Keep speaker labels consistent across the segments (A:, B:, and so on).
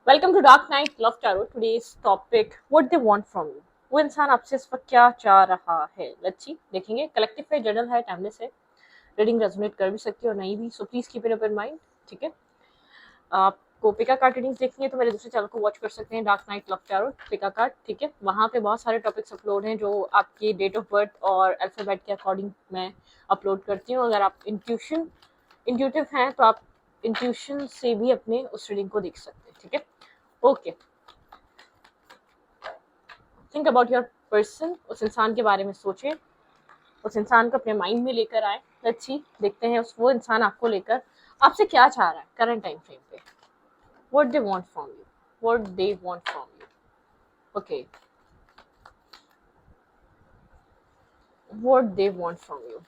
A: Welcome to dark night love tarot. Today's topic what they want from you. वो इंसान आपसे इस वक्त क्या चाह रहा है, लेट्स सी। देखेंगे, कलेक्टिव पे जर्नल है, टाइमलेस है। रीडिंग रेजोनेट कर भी सकती है और नहीं भी, so please keep it open mind. ठीक है, आपको पिका कार्ड रीडिंग्स देखनी है तो मेरे दूसरे चैनल को वॉच कर सकते हैं, डार्क नाइट लव टैरो पिका कार्ड। ठीक है, वहाँ पे बहुत सारे टॉपिक्स अपलोड हैं जो आपकी डेट ऑफ बर्थ और अल्फाबेट के अकॉर्डिंग मैं अपलोड करती हूँ। अगर आप इंट्यूटिव हैं तो आप इंट्यूशन से भी अपने उस रीडिंग को देख सकते हैं। ठीक है, okay. Think about your person. उस इंसान के बारे में सोचें, उस इंसान को अपने माइंड में लेकर आए। लेट्स सी, देखते हैं उस वो इंसान आपको लेकर आपसे क्या चाह रहा है करंट टाइम फ्रेम पे। What they want from you, what they want from you. Okay, what they want from you.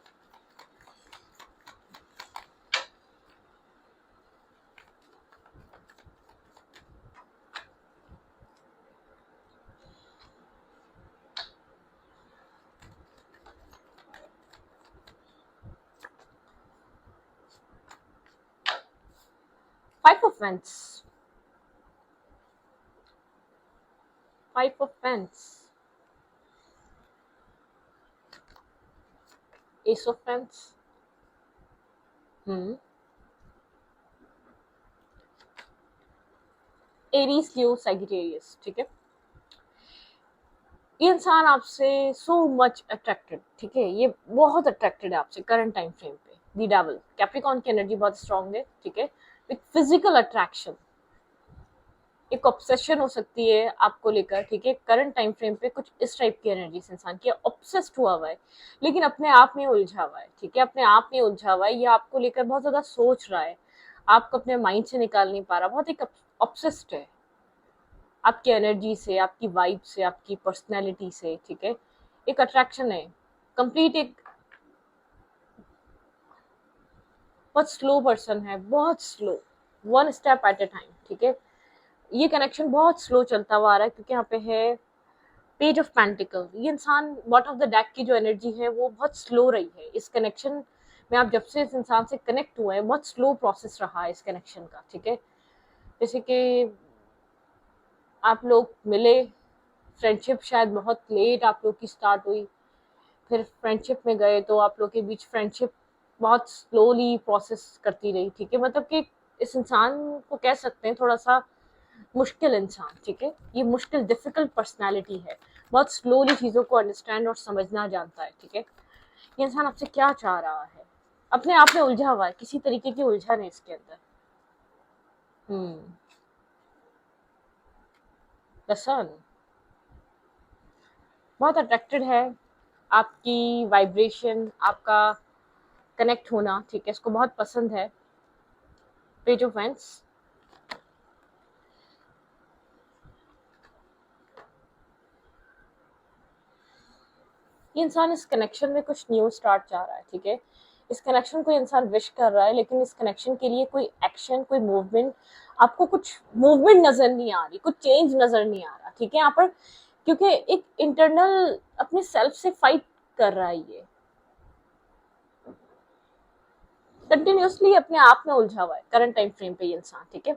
A: 5 of Wands, 5 of Wands, Ace of Wands, Aries Leo Sagittarius. ठीक है, ये इंसान आपसे सो मच अट्रैक्टेड, ठीक है, ये बहुत अट्रैक्टेड है आपसे करंट टाइम फ्रेम पे। दी डेविल, कैप्रिकॉर्न की एनर्जी बहुत स्ट्रांग है। ठीक है, विद फिजिकल अट्रैक्शन, एक ऑब्सेशन हो सकती है आपको लेकर। ठीक है, करंट टाइम फ्रेम पे कुछ इस टाइप की एनर्जी से इंसान की ऑब्सेस्ड हुआ हुआ है, लेकिन अपने आप में उलझा हुआ है। ठीक है, अपने आप में उलझा हुआ है, ये आपको लेकर बहुत ज्यादा सोच रहा है, आपको अपने माइंड से निकाल नहीं पा रहा, बहुत एक ऑब्सेस्ड है आपकी एनर्जी से, आपकी वाइब से, आपकी पर्सनैलिटी से। ठीक है, एक अट्रैक्शन है कंप्लीट, एक बहुत स्लो पर्सन है, बहुत slow, one step at A time. ठीक है, ये कनेक्शन बहुत स्लो चलता हुआ आ रहा है क्योंकि यहाँ पे है पेज ऑफ पेंटिकल। ये इंसान बॉटम ऑफ द डेक की जो एनर्जी है वो बहुत स्लो रही है इस कनेक्शन में। आप जब से इस इंसान से कनेक्ट हुए हैं, बहुत स्लो प्रोसेस रहा है इस कनेक्शन का। ठीक है, जैसे कि आप लोग मिले, फ्रेंडशिप शायद बहुत लेट आप लोग की स्टार्ट हुई, फिर फ्रेंडशिप में गए तो आप लोग के बीच फ्रेंडशिप बहुत स्लोली प्रोसेस करती रही। ठीक है, मतलब कि इस इंसान को कह सकते हैं थोड़ा सा मुश्किल इंसान। ठीक है, ये मुश्किल डिफिकल्ट पर्सनालिटी है, बहुत स्लोली चीज़ों को अंडरस्टैंड और समझना जानता है। ठीक है, ये इंसान आपसे क्या चाह रहा है, अपने आप में उलझा हुआ है, किसी तरीके की उलझन है इसके अंदर। हम्म, द सन बहुत अट्रैक्टेड है, आपकी वाइब्रेशन, आपका कनेक्ट होना। ठीक है, इसको बहुत पसंद है। पेज ऑफ वेंस, ये इंसान इस कनेक्शन में कुछ न्यू स्टार्ट चाह रहा है। ठीक है, इस कनेक्शन को इंसान विश कर रहा है, लेकिन इस कनेक्शन के लिए कोई एक्शन, कोई मूवमेंट, आपको कुछ मूवमेंट नजर नहीं आ रही, कुछ चेंज नजर नहीं आ रहा। ठीक है, यहाँ पर क्योंकि एक इंटरनल अपने सेल्फ से फाइट कर रहा है, ये कंटिन्यूसली अपने आप में उलझा हुआ है करंट टाइम फ्रेम पे ये इंसान। ठीक है,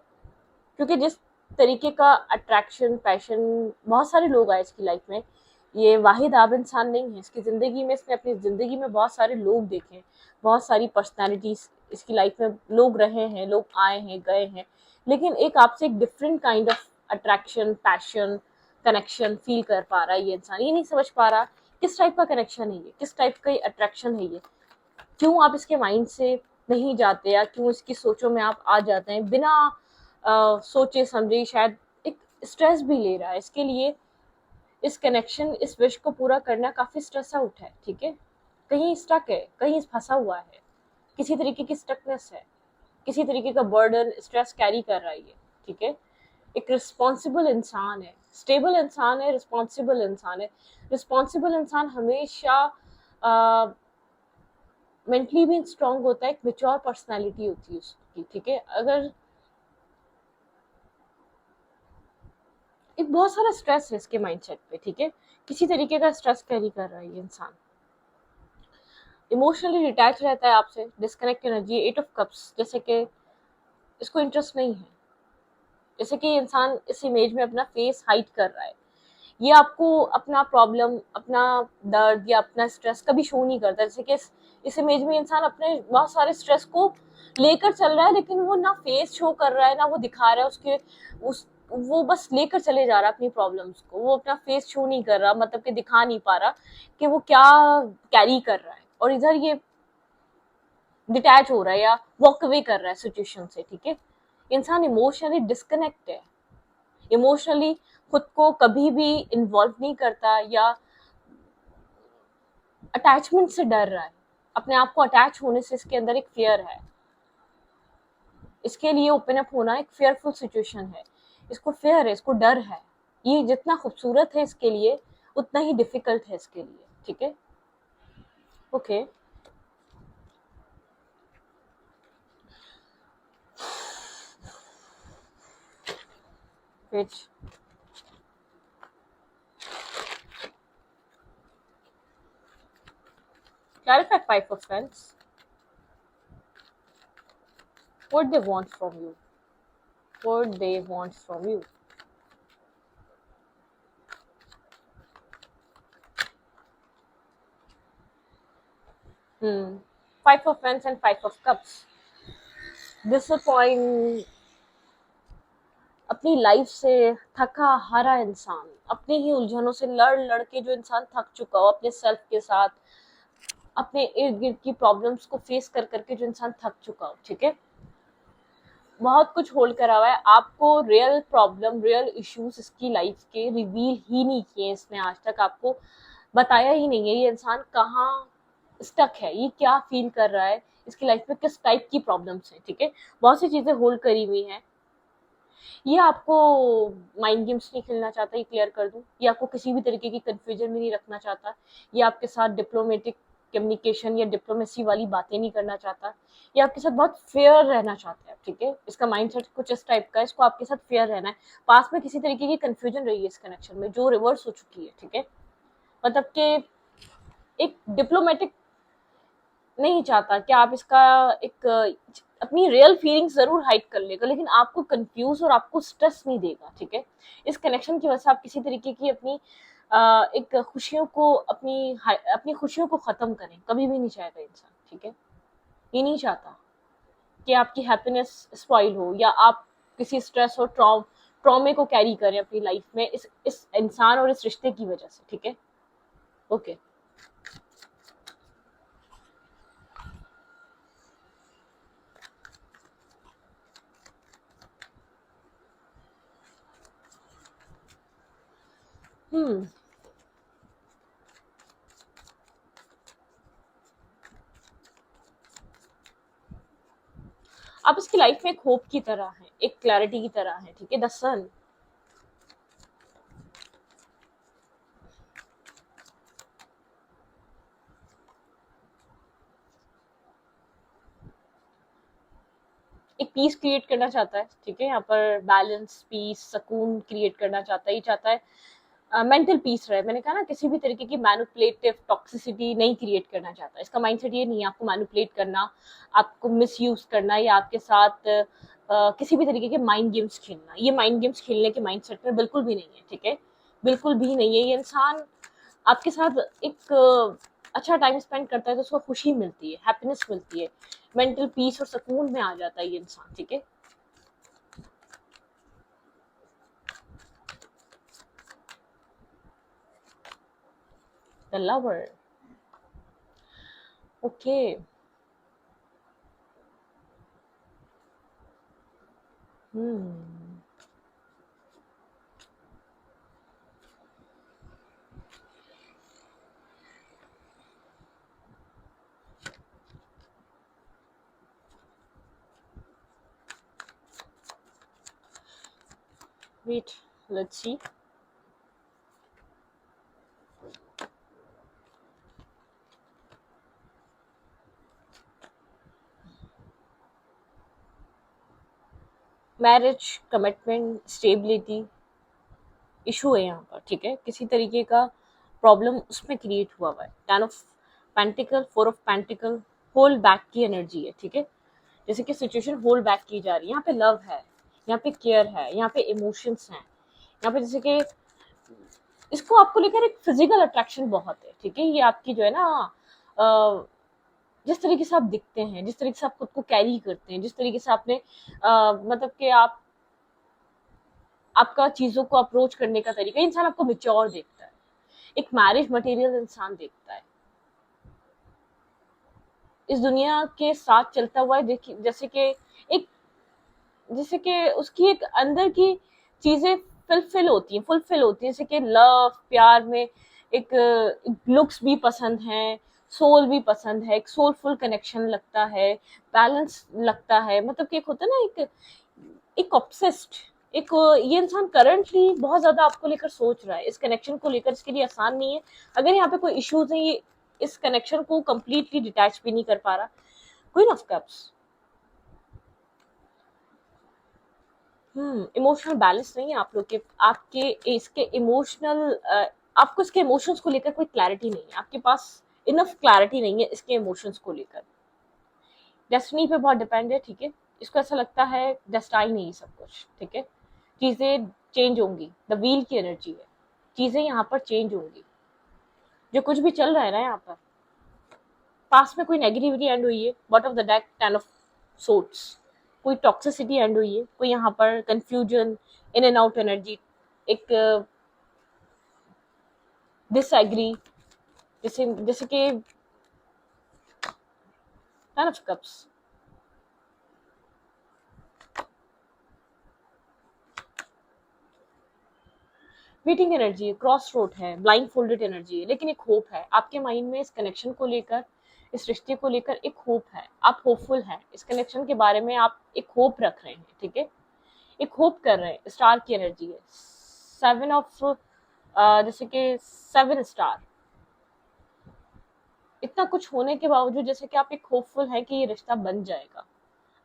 A: क्योंकि जिस तरीके का अट्रैक्शन, पैशन, बहुत सारे लोग आए इसकी लाइफ में, ये वाहिद आब इंसान नहीं है इसकी ज़िंदगी में। इसने अपनी ज़िंदगी में बहुत सारे लोग देखे हैं, बहुत सारी पर्सनालिटीज इसकी लाइफ में लोग रहे हैं, लोग आए हैं, गए हैं, लेकिन एक आपसे एक different kind of attraction, passion, connection feel कर पा रहा है ये इंसान। ये नहीं समझ पा रहा किस टाइप का कनेक्शन है ये, किस टाइप का अट्रैक्शन है ये, क्यों आप इसके माइंड से नहीं जाते, या क्यों इसकी सोचों में आप आ जाते हैं बिना सोचे समझे। शायद एक स्ट्रेस भी ले रहा है इसके लिए, इस कनेक्शन, इस विश को पूरा करना काफी स्ट्रेस आउट है। ठीक है, कहीं स्टक है, कहीं फंसा हुआ है, किसी तरीके की स्टकनेस है, किसी तरीके का बर्डन, स्ट्रेस कैरी कर रहा है ये। ठीक है, एक रिस्पॉन्सिबल इंसान है, स्टेबल इंसान है, रिस्पॉन्सिबल इंसान है। रिस्पॉन्सिबल इंसान हमेशा मेंटली भी स्ट्रांग होता है, एक मेच्योर पर्सनालिटी होती है उसकी। ठीक है, अगर एक बहुत सारा स्ट्रेस है इसके माइंडसेट पे। ठीक है, किसी तरीके का स्ट्रेस कैरी कर रहा है ये इंसान, इमोशनली डिटैच रहता है आपसे, डिस्कनेक्ट एनर्जी, 8 of Cups, जैसे कि इसको इंटरेस्ट नहीं है जैसे कि इंसान इस इमेज में अपना फेस हाइड कर रहा है, ये आपको अपना प्रॉब्लम, अपना दर्द या अपना स्ट्रेस कभी शो नहीं करता। जैसे कि इस इमेज में इंसान अपने बहुत सारे स्ट्रेस को लेकर चल रहा है, लेकिन वो ना फेस शो कर रहा है ना वो दिखा रहा है उसके उस वो बस लेकर चले जा रहा है अपनी प्रॉब्लम्स को, वो अपना फेस शो नहीं कर रहा, मतलब कि दिखा नहीं पा रहा कि वो क्या कैरी कर रहा है, और इधर ये डिटैच हो रहा है या वॉक अवे कर रहा है सिचुएशन से, ठीक है। इंसान इमोशनली डिस्कनेक्ट है, इमोशनली खुद को कभी भी इन्वॉल्व नहीं करता या अटैचमेंट से डर रहा है, अपने आप को अटैच होने से इसके अंदर एक फियर है, इसके लिए ओपन अप होना एक फेयरफुल सिचुएशन है, इसको फेयर है, इसको डर है। ये जितना खूबसूरत है इसके लिए उतना ही डिफिकल्ट है इसके लिए, ठीक है। Okay, which clarify 5 of Wands. What they want from you, what they want from you. hmm 5 of Wands and 5 of Cups. Disappoint, अपनी लाइफ से थका हारा इंसान, अपनी ही उलझनों से लड़ लड़ के जो इंसान थक चुका हो, अपने सेल्फ के साथ, अपने इर्द गिर्द की प्रॉब्लम्स को फेस कर करके जो इंसान थक चुका हो, ठीक है। बहुत कुछ होल्ड करा हुआ है, आपको रियल प्रॉब्लम, रियल इश्यूज इसकी लाइफ के रिवील ही नहीं किए इसने आज तक, आपको बताया ही नहीं है ये इंसान कहाँ स्टक है, ये क्या फील कर रहा है, इसकी लाइफ में किस टाइप की प्रॉब्लम्स है, ठीक है। बहुत सी चीजें होल्ड करी हुई हैं। ये आपको माइंड गेम्स नहीं खेलना चाहता, ये क्लियर कर दूं, ये आपको किसी भी तरीके की कंफ्यूजन में नहीं रखना चाहता, ये आपके साथ डिप्लोमेटिक कम्युनिकेशन या डिप्लोमेसी वाली बातें नहीं करना चाहता, ये आपके साथ बहुत फेयर रहना चाहता है, ठीक है। इसका माइंडसेट कुछ इस टाइप का है, इसको आपके साथ फेयर रहना है। पास में किसी तरीके की कंफ्यूजन रही है इस कनेक्शन में जो रिवर्स हो चुकी है, ठीक है। मतलब कि एक डिप्लोमेटिक नहीं चाहता कि आप इसका एक अपनी रियल फीलिंग्स जरूर हाइड कर लेगा, लेकिन आपको कंफ्यूज और आपको स्ट्रेस नहीं देगा, ठीक है। इस कनेक्शन की वजह से आप किसी तरीके की अपनी एक खुशियों को अपनी खुशियों को खत्म करें, कभी भी नहीं चाहेगा इंसान, ठीक है। ये नहीं चाहता कि आपकी हैप्पीनेस स्पॉइल हो या आप किसी स्ट्रेस और ट्रॉमे को कैरी करें अपनी लाइफ में इस इंसान और इस रिश्ते की वजह से, ठीक है। ओके, हम्म आप इसकी लाइफ में एक होप की तरह है, एक क्लैरिटी की तरह है, ठीक है। द सन, एक पीस क्रिएट करना चाहता है, ठीक है। यहाँ पर बैलेंस, पीस, सुकून क्रिएट करना चाहता है, ये चाहता है मेंटल पीस रहे। मैंने कहा ना, किसी भी तरीके की मैनिपुलेटिव टॉक्सिसिटी नहीं क्रिएट करना चाहता। इसका माइंडसेट ये नहीं है आपको मैनिपुलेट करना, आपको मिसयूज करना या आपके साथ किसी भी तरीके के माइंड गेम्स खेलना। ये माइंड गेम्स खेलने के माइंडसेट में बिल्कुल भी नहीं है, ठीक है, बिल्कुल भी नहीं है। ये इंसान आपके साथ एक अच्छा टाइम स्पेंड करता है तो उसको खुशी मिलती है, हैप्पीनेस मिलती है, मेंटल पीस और सुकून में आ जाता है ये इंसान, ठीक है। The lover, okay, hmm wait, let's see. Marriage, commitment, stability issue है यहाँ पर, ठीक है। किसी तरीके का प्रॉब्लम उसमें क्रिएट हुआ है। 10 of Pentacle, 4 of Pentacle, hold back की एनर्जी है, ठीक है। जैसे कि सिचुएशन होल्ड बैक की जा रही है, यहाँ पे लव है, यहाँ पे केयर है, यहाँ पे इमोशंस हैं, यहाँ पे जैसे कि इसको आपको लेकर एक फिजिकल अट्रैक्शन बहुत है, ठीक है। ये आपकी जो है ना जिस तरीके से आप दिखते हैं, जिस तरीके से आप खुद को कैरी करते हैं, जिस तरीके से आपने मतलब कि आप आपका चीजों को अप्रोच करने का तरीका, इंसान आपको मेच्योर देखता है, एक मैरिज मटेरियल इंसान देखता है, इस दुनिया के साथ चलता हुआ है। देखिए एक जैसे कि उसकी एक अंदर की चीजें फुलफिल होती हैं, जैसे कि लव प्यार में एक लुक्स भी पसंद है, सोल भी पसंद है, एक सोलफुल कनेक्शन लगता है, बैलेंस लगता है, मतलब कि एक होता है ना एक ऑब्सेस्ड एक ये इंसान करंटली बहुत ज्यादा आपको लेकर सोच रहा है, इस कनेक्शन को लेकर, इसके लिए आसान नहीं है। अगर यहाँ पे कोई इश्यूज है, ये इस कनेक्शन को कंप्लीटली डिटैच भी नहीं कर पा रहा। Queen of cups, emotional balance नहीं है आप लोग के, आपके इसके इमोशनल आपको इसके इमोशंस को लेकर कोई क्लैरिटी नहीं है, आपके पास इनफ क्लैरिटी नहीं है इसके इमोशंस को लेकर। डेस्टिनी पे बहुत डिपेंड है, ठीक है। इसको ऐसा लगता है डेस्टाइन नहीं सब कुछ, ठीक है। चीजें चेंज होंगी, द व्हील की एनर्जी है, चीजें यहाँ पर चेंज होंगी। जो कुछ भी चल रहा है ना यहाँ पर, पास में कोई नेगेटिविटी एंड हुई है, bottom of the deck 10 of sorts, कोई टॉक्सिसिटी एंड हुई है, कोई यहाँ पर confusion, in and out energy, एक डिसएग्री, जैसे जैसे कि 10 ऑफ कप्स, वेटिंग एनर्जी है, क्रॉस रोड है, ब्लाइंड फोल्डेड एनर्जी है, लेकिन एक होप है आपके माइंड में, इस कनेक्शन को लेकर, इस रिश्ते को लेकर एक होप है, आप होपफुल हैं इस कनेक्शन के बारे में, आप एक होप रख रहे हैं, ठीक है, एक होप कर रहे हैं। स्टार की एनर्जी है, 7 ऑफ जैसे कि 7 स्टार, इतना कुछ होने के बावजूद जैसे कि आप एक होपफुल है कि ये रिश्ता बन जाएगा।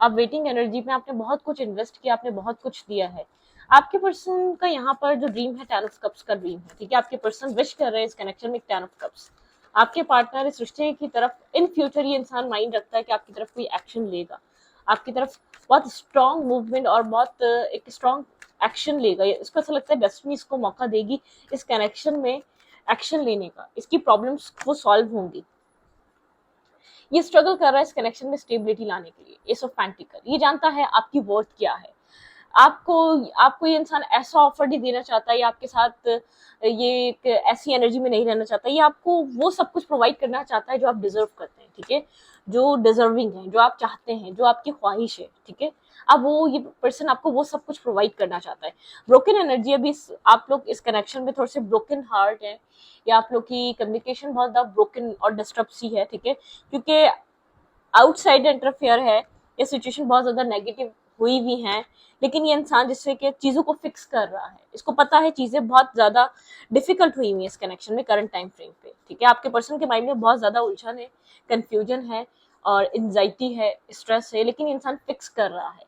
A: आप वेटिंग एनर्जी में, आपने बहुत कुछ इन्वेस्ट किया, आपने बहुत कुछ दिया है। आपके पर्सन का यहाँ पर जो ड्रीम है, 10 ऑफ कप्स का ड्रीम है, ठीक है। आपके पर्सन विश कर रहे हैं इस कनेक्शन में 10 ऑफ कप्स, आपके पार्टनर इस रिश्ते की तरफ इन फ्यूचर ये इंसान माइंड रखता है कि आपकी तरफ कोई एक्शन लेगा, आपकी तरफ बहुत स्ट्रॉन्ग मूवमेंट और बहुत एक स्ट्रॉन्ग एक्शन लेगा। इसको ऐसा लगता है डेस्टिनी इसको मौका देगी इस कनेक्शन में एक्शन लेने का, इसकी प्रॉब्लम्स वो सॉल्व होंगी। ये स्ट्रगल कर रहा है इस कनेक्शन में स्टेबिलिटी लाने के लिए, एस ऑफ पेंटिकल, ये जानता है आपकी वर्थ क्या है। आपको आपको ये इंसान ऐसा ऑफर नहीं देना चाहता, या आपके साथ ये एक ऐसी एनर्जी में नहीं रहना चाहता, ये आपको वो सब कुछ प्रोवाइड करना चाहता है जो आप डिजर्व करते हैं, ठीक है, जो डिजर्विंग है, जो आप चाहते हैं, जो आपकी ख्वाहिश है, ठीक है। अब वो ये पर्सन आपको वो सब कुछ प्रोवाइड करना चाहता है। ब्रोकन एनर्जी, अभी आप लोग इस कनेक्शन में थोड़े से ब्रोकन हार्ट है, या आप लोग की कम्युनिकेशन बहुत ज्यादा ब्रोकन और डिस्टर्ब सी है, ठीक है, क्योंकि आउटसाइड इंटरफेयर है, ये सिचुएशन बहुत ज्यादा नेगेटिव हुई भी है, लेकिन ये इंसान जिससे कि चीजों को फिक्स कर रहा है, इसको पता है चीजें बहुत ज्यादा डिफिकल्ट हुई हुई है इस कनेक्शन में करंट टाइम फ्रेम पे, ठीक है। आपके पर्सन के माइंड में बहुत ज्यादा उलझन है, कंफ्यूजन है और एंजाइटी है, स्ट्रेस है, लेकिन इंसान फिक्स कर रहा है।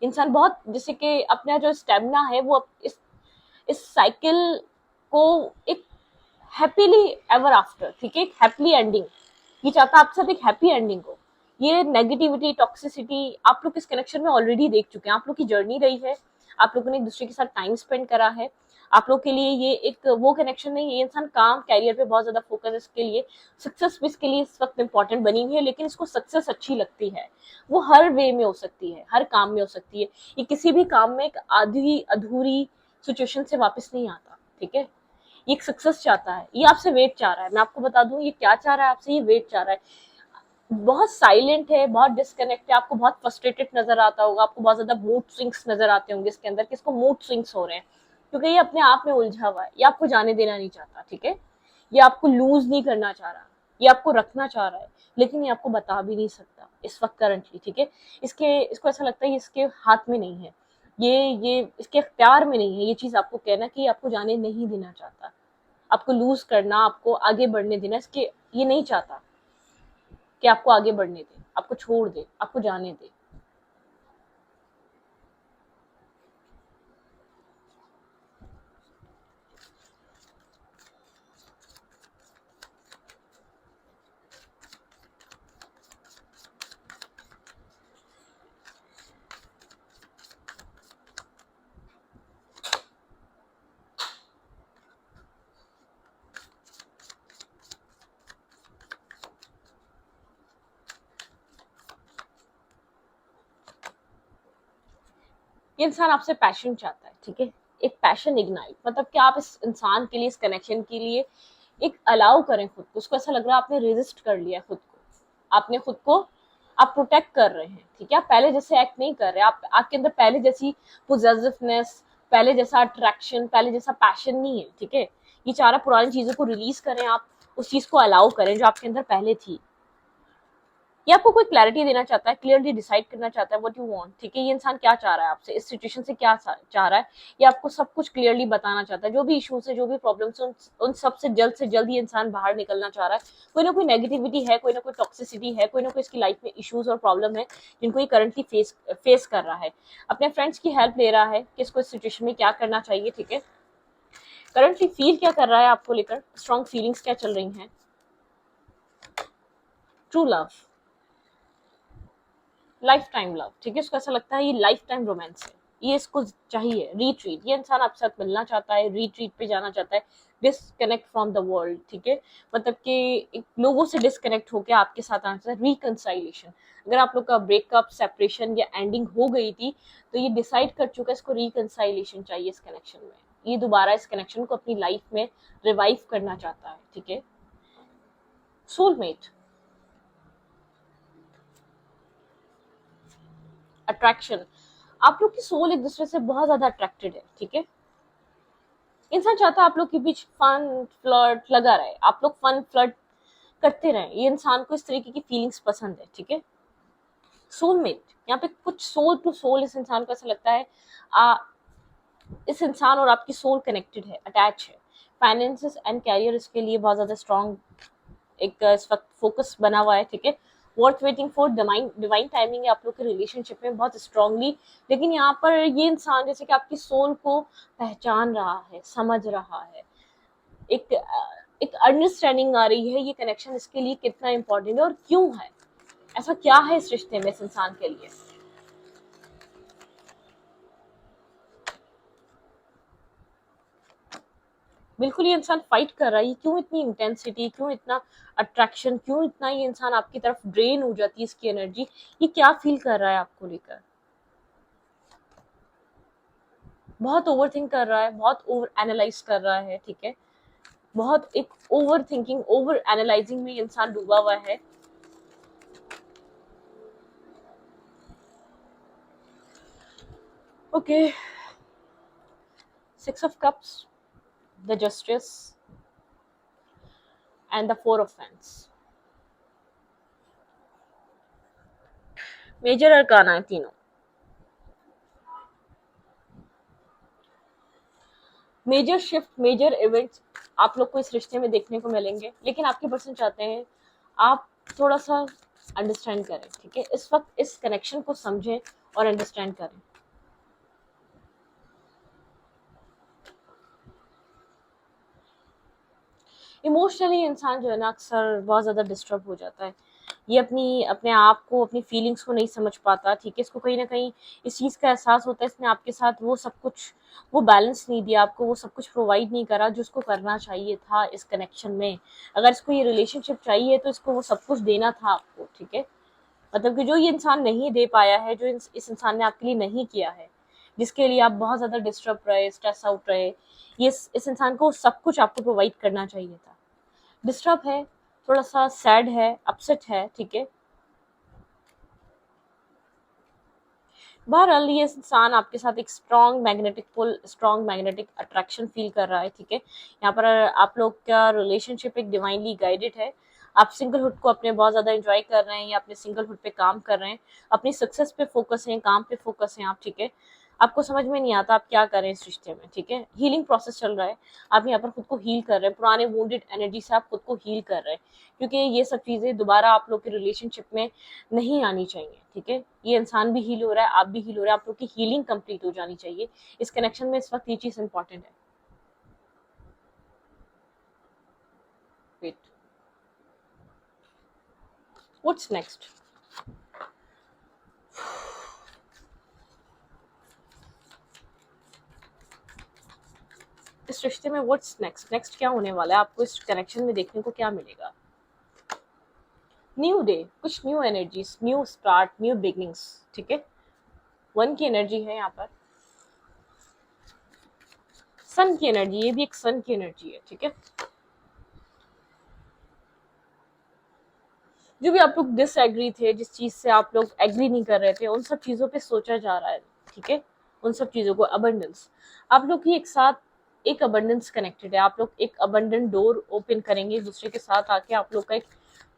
A: इंसान बहुत जैसे कि अपना जो स्टेमिना है वो इस साइकिल को एक हैप्पीली एवर आफ्टर, ठीक है, एक हैप्पी एंडिंग, ये चाहता है आपके साथ एक हैप्पी एंडिंग हो। ये नेगेटिविटी टॉक्सिसिटी आप लोग इस कनेक्शन में ऑलरेडी देख चुके हैं, आप लोग की जर्नी रही है, आप लोगों ने एक दूसरे के साथ टाइम स्पेंड करा है। आप लोग के लिए ये एक वो कनेक्शन नहीं है, ये इंसान काम कैरियर पे बहुत ज्यादा फोकस, इसके लिए सक्सेस भी इसके लिए इस वक्त इंपॉर्टेंट बनी हुई है, लेकिन इसको सक्सेस अच्छी लगती है, वो हर वे में हो सकती है, हर काम में हो सकती है, ये किसी भी काम में एक आधी अधूरी सिचुएशन से वापस नहीं आता, ठीक है। ये एक सक्सेस चाहता है, ये आपसे वेट चाह रहा है, मैं आपको बता दूं ये क्या चाह रहा है आपसे, ये वेट चाह रहा है, बहुत साइलेंट है, बहुत डिस्कनेक्ट है, आपको बहुत फ्रस्ट्रेटेड नजर आता होगा, आपको बहुत ज्यादा मूड स्विंग्स नजर आते होंगे इसके अंदर, किसको मूड स्विंग्स हो रहे हैं, क्योंकि ये अपने आप में उलझा हुआ है, ये आपको जाने देना नहीं चाहता, ठीक है, ये आपको लूज नहीं करना चाह रहा, ये आपको रखना चाह रहा है, लेकिन ये आपको बता भी नहीं सकता इस वक्त करंटली, ठीक है। इसको ऐसा लगता है ये इसके हाथ में नहीं है, ये इसके अख्तियार में नहीं है, ये चीज आपको कहना कि आपको जाने नहीं देना चाहता, आपको लूज करना, आपको आगे बढ़ने देना, इसके ये नहीं चाहता कि आपको आगे बढ़ने दे, आपको छोड़ दे, आपको जाने दे। ये इंसान आपसे पैशन चाहता है, ठीक है, एक पैशन इग्नाइट, मतलब कि आप इस इंसान के लिए, इस कनेक्शन के लिए एक अलाउ करें खुद को, उसको ऐसा लग रहा है आपने रेजिस्ट कर लिया खुद को, आपने खुद को, आप प्रोटेक्ट कर रहे हैं, ठीक है, आप पहले जैसे एक्ट नहीं कर रहे, आप आपके अंदर पहले जैसी पोजेसिवनेस, पहले जैसा अट्रैक्शन, पहले जैसा पैशन नहीं है, ठीक है, ये चारा पुरानी चीजों को रिलीज करें, आप उस चीज को अलाउ करें जो आपके अंदर पहले थी। ये आपको कोई क्लैरिटी देना चाहता है, क्लियरली डिसाइड करना चाहता है व्हाट यू वांट, ठीक है, ये इंसान क्या चाह रहा है आपसे, इस सिचुएशन से क्या चाह रहा है, ये आपको सब कुछ क्लियरली बताना चाहता है, जो भी इश्यूज है, जो भी प्रॉब्लम्स है, उन सब से जल्द ये इंसान बाहर निकलना चाह रहा है। कोई ना कोई नेगेटिविटी है, कोई ना कोई टॉक्सिसिटी है, कोई ना कोई इसकी लाइफ में इश्यूज और प्रॉब्लम है जिनको ये करंटली फेस कर रहा है, अपने फ्रेंड्स की हेल्प ले रहा है कि इसको इस सिचुएशन में क्या करना चाहिए, ठीक है, करंटली फील क्या कर रहा है आपको लेकर, स्ट्रॉन्ग फीलिंग्स क्या चल रही हैं, true love, life time love, ठीक है, उसको ऐसा लगता है ये लाइफ टाइम रोमांस है, ये इसको चाहिए, रीट्रीट, ये इंसान आपके साथ मिलना चाहता है, रीट्रीट पे जाना चाहता है, डिसकनेक्ट फ्रॉम द वर्ल्ड, ठीक है, मतलब कि लोगों से डिसकनेक्ट होकर आपके साथ आना चाहता है, रिकंसाइलेशन, अगर आप लोग का ब्रेकअप, सेपरेशन या एंडिंग हो गई थी तो ये डिसाइड कर चुका है इसको रिकंसाइलेशन चाहिए इस कनेक्शन में, ये दोबारा इस कनेक्शन को अपनी लाइफ में रिवाइव करना चाहता है, ठीक है, सोलमेट, अट्रैक्शन, आप लोग की सोल एक दूसरे से बहुत ज्यादा अट्रैक्टेड है, ठीक है, इंसान चाहता है आप लोग के बीच फन फ्लर्ट लगा रहे, आप लोग फन फ्लर्ट करते रहे, ये इंसान को इस तरीके की फीलिंग्स पसंद है, ठीक है, सोलमेट, यहाँ पे कुछ सोल टू सोल इस इंसान को ऐसा लगता है आ, इस इंसान और आपकी सोल कनेक्टेड है, अटैच है, फाइनेंसेस एंड कैरियर इसके लिए बहुत ज्यादा स्ट्रॉन्ग एक इस वक्त फोकस बना हुआ है, ठीक है, worth waiting for divine divine timing है आप लोग के रिलेशनशिप में बहुत स्ट्रांगली, लेकिन यहाँ पर ये इंसान जैसे कि आपकी सोल को पहचान रहा है, समझ रहा है, एक एक अंडरस्टैंडिंग आ रही है, ये कनेक्शन इसके लिए कितना इंपॉर्टेंट है और क्यों है, ऐसा क्या है इस रिश्ते में इस इंसान के लिए, बिल्कुल ये इंसान फाइट कर रहा है, ये क्यों इतनी इंटेंसिटी, क्यों इतना अट्रैक्शन, क्यों इतना ये इंसान आपकी तरफ ड्रेन हो जाती है इसकी एनर्जी, ये क्या फील कर रहा है आपको लेकर, बहुत ओवर थिंक कर रहा है, बहुत ओवर एनालाइज कर रहा है, ठीक है, बहुत एक ओवर थिंकिंग, ओवर एनालाइजिंग में इंसान डूबा हुआ है, okay, six of cups, the justice and the four of fans, major arcana है तीनों, मेजर शिफ्ट, मेजर इवेंट्स आप लोग को इस रिश्ते में देखने को मिलेंगे, लेकिन आपके पर्सन चाहते हैं आप थोड़ा सा अंडरस्टैंड करें, ठीक है, इस वक्त इस कनेक्शन को समझें और अंडरस्टैंड करें, इमोशनली इंसान जो है ना अक्सर बहुत ज़्यादा डिस्टर्ब हो जाता है, ये अपने आप को, अपनी फीलिंग्स को नहीं समझ पाता, ठीक है, इसको कहीं ना कहीं इस चीज़ का एहसास होता है इसने आपके साथ वो सब कुछ, वो बैलेंस नहीं दिया आपको, वो सब कुछ प्रोवाइड नहीं करा जो उसको करना चाहिए था इस कनेक्शन में, अगर इसको ये रिलेशनशिप चाहिए तो इसको वो सब कुछ देना था आपको, ठीक है, मतलब कि जो ये इंसान नहीं दे पाया है, जो इस इंसान ने आपके लिए नहीं किया है, जिसके लिए आप बहुत ज़्यादा डिस्टर्ब रहे, स्ट्रेस आउट रहे, ये इस इंसान को सब कुछ आपको प्रोवाइड करना चाहिए था, डिस्टर्ब है, थोड़ा सा सैड है, अपसेट है, ठीक है, बहरहाल ये इंसान आपके साथ एक strong magnetic pull, strong magnetic attraction feel कर रहा है, ठीक है, यहाँ पर आप लोग का रिलेशनशिप एक डिवाइनली गाइडेड है, आप सिंगलहुड को अपने बहुत ज़्यादा एंजॉय कर रहे हैं या अपने सिंगलहुड पे काम कर रहे हैं, अपनी सक्सेस पे फोकस हैं, काम पे फोकस हैं आप, ठीक है, आपको समझ में नहीं आता आप क्या करें इस रिश्ते में, ठीक है, हीलिंग प्रोसेस चल रहा है, आप यहाँ पर खुद को हील कर रहे हैं, पुराने वुंडेड एनर्जी से आप खुद को हील कर रहे हैं, क्योंकि ये सब चीज़ें दोबारा आप लोग के रिलेशनशिप में नहीं आनी चाहिए, ठीक है, ये इंसान भी हील हो रहा है, आप भी हील हो रहे हैं, आप लोग की हीलिंग कंप्लीट हो जानी चाहिए इस कनेक्शन में, इस वक्त ये चीज़ इंपॉर्टेंट है, वेट, व्हाट्स नेक्स्ट, इस रिश्ते में व्हाट्स नेक्स्ट, नेक्स्ट क्या होने वाला है, आपको इस कनेक्शन में देखने को क्या मिलेगा, न्यू डे, कुछ new energies, new start, new beginnings, ठीक है, वन की एनर्जी है यहाँ पर, सन की एनर्जी, ये भी एक सन की एनर्जी है, ठीक है। जो भी आप लोग डिसएग्री थे, जिस चीज से आप लोग एग्री नहीं कर रहे थे, उन सब चीजों पे सोचा जा रहा है, ठीक है। उन सब चीजों को अबंडेंस, आप लोग की एक साथ एक अबंडेंस कनेक्टेड है, आप लोग एक अबंडेंट डोर ओपन करेंगे एक दूसरे के साथ आके, आप लोग का एक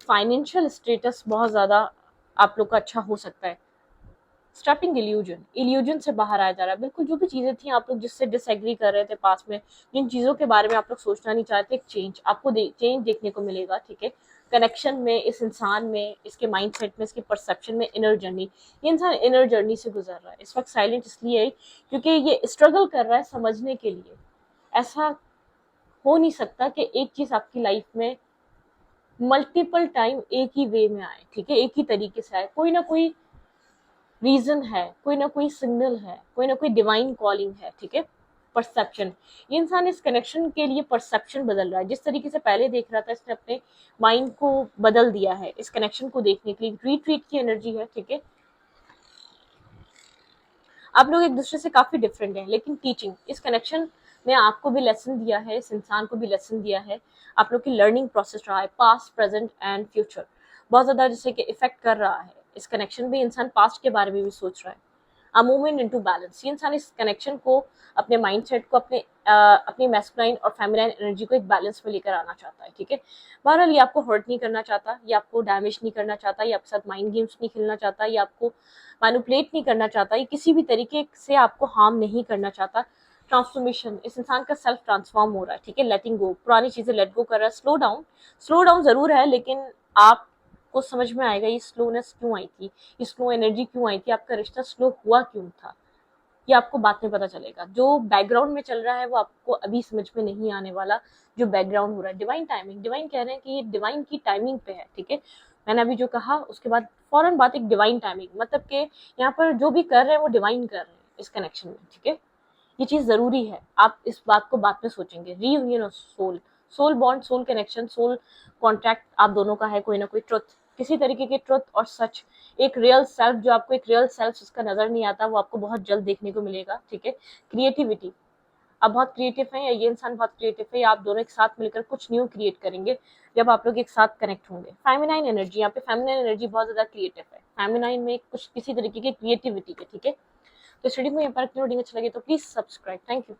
A: फाइनेंशियल स्टेटस बहुत ज्यादा आप लोग का अच्छा हो सकता है। स्टॉपिंग इल्यूजन, इल्यूजन से बाहर आया जा रहा है। बिल्कुल जो भी चीजें थी आप लोग जिससे डिसएग्री कर रहे थे पास में, जिन चीजों के बारे में आप लोग सोचना नहीं चाहते, एक चेंज आपको चेंज देखने को मिलेगा, ठीक है। कनेक्शन में, इस इंसान में, इसके माइंडसेट में, इसके परसेप्शन में, इनर जर्नी, ये इंसान इनर जर्नी से गुजर रहा है। इस वक्त साइलेंट इसलिए है क्योंकि ये स्ट्रगल कर रहा है समझने के लिए। ऐसा हो नहीं सकता कि एक चीज आपकी लाइफ में मल्टीपल टाइम एक ही वे में आए, ठीक है, एक ही तरीके से आए। कोई ना कोई रीजन है, कोई ना कोई सिग्नल है, कोई ना कोई डिवाइन कॉलिंग है, ठीक है। परसेप्शन, ये इंसान इस कनेक्शन के लिए परसेप्शन बदल रहा है। जिस तरीके से पहले देख रहा था, इसने अपने माइंड को बदल दिया है इस कनेक्शन को देखने के लिए। रीट्रीट की एनर्जी है, ठीक है। आप लोग एक दूसरे से काफी डिफरेंट हैं, लेकिन टीचिंग, इस कनेक्शन ने आपको भी लेसन दिया है, इस इंसान को भी लेसन दिया है। आप लोग की लर्निंग प्रोसेस रहा है, पास्ट, प्रेजेंट एंड फ्यूचर बहुत ज्यादा जैसे कि इफेक्ट कर रहा है। इस कनेक्शन में इंसान पास्ट के बारे में भी सोच रहा है। अ मूवमेंट इनटू बैलेंस, ये इंसान इस कनेक्शन को, अपने माइंडसेट को, अपनी मैस्कुलाइन और फेमिनाइन एनर्जी को एक बैलेंस में लेकर आना चाहता है, ठीक है। बहरहाल ये आपको हर्ट नहीं करना चाहता, ये आपको डैमेज नहीं करना चाहता, ये आपके साथ माइंड गेम्स नहीं खेलना चाहता, ये आपको मैनिपुलेट नहीं करना चाहता, ये किसी भी तरीके से आपको हार्म नहीं करना चाहता। ट्रांसफॉर्मेशन, इस इंसान का सेल्फ ट्रांसफॉर्म हो रहा है, ठीक है। लेटिंग गो, पुरानी चीजें लेट गो कर रहा है। स्लो डाउन जरूर है, लेकिन आप को समझ में आएगा ये स्लोनेस क्यों आई थी, ये स्लो एनर्जी क्यों आई थी, आपका रिश्ता स्लो हुआ क्यों था, ये आपको बाद में पता चलेगा। जो बैकग्राउंड में चल रहा है वो आपको अभी समझ में नहीं आने वाला, जो बैकग्राउंड हो रहा है। डिवाइन टाइमिंग, डिवाइन कह रहे हैं कि ये डिवाइन की टाइमिंग पे है, ठीक है। मैंने अभी जो कहा उसके बाद फौरन बात एक डिवाइन टाइमिंग, मतलब कि यहाँ पर जो भी कर रहे हैं वो डिवाइन कर रहे हैं इस कनेक्शन में, ठीक है। ये चीज जरूरी है, आप इस बात को बाद में सोचेंगे। Reunion of soul, soul bond, soul connection, soul contract आप दोनों का है, कोई ना कोई ट्रुथ, किसी तरीके के ट्रुथ और सच, एक रियल सेल्फ, जो आपको एक रियल सेल्फ जिसका नजर नहीं आता, वो आपको बहुत जल्द देखने को मिलेगा, ठीक है। क्रिएटिविटी, आप बहुत क्रिएटिव हैं, या ये इंसान बहुत क्रिएटिव है, या आप दोनों एक साथ मिलकर कुछ न्यू क्रिएट करेंगे जब आप लोग एक साथ कनेक्ट होंगे। फेमिनाइन एनर्जी, यहाँ पे फेमिनाइन एनर्जी बहुत ज्यादा क्रिएटिव है, फेमिनाइन में कुछ किसी तरीके की क्रिएटिविटी है, ठीक है। तो स्टडी में यहाँ पर अच्छा लगे तो प्लीज सब्सक्राइब। Thank you.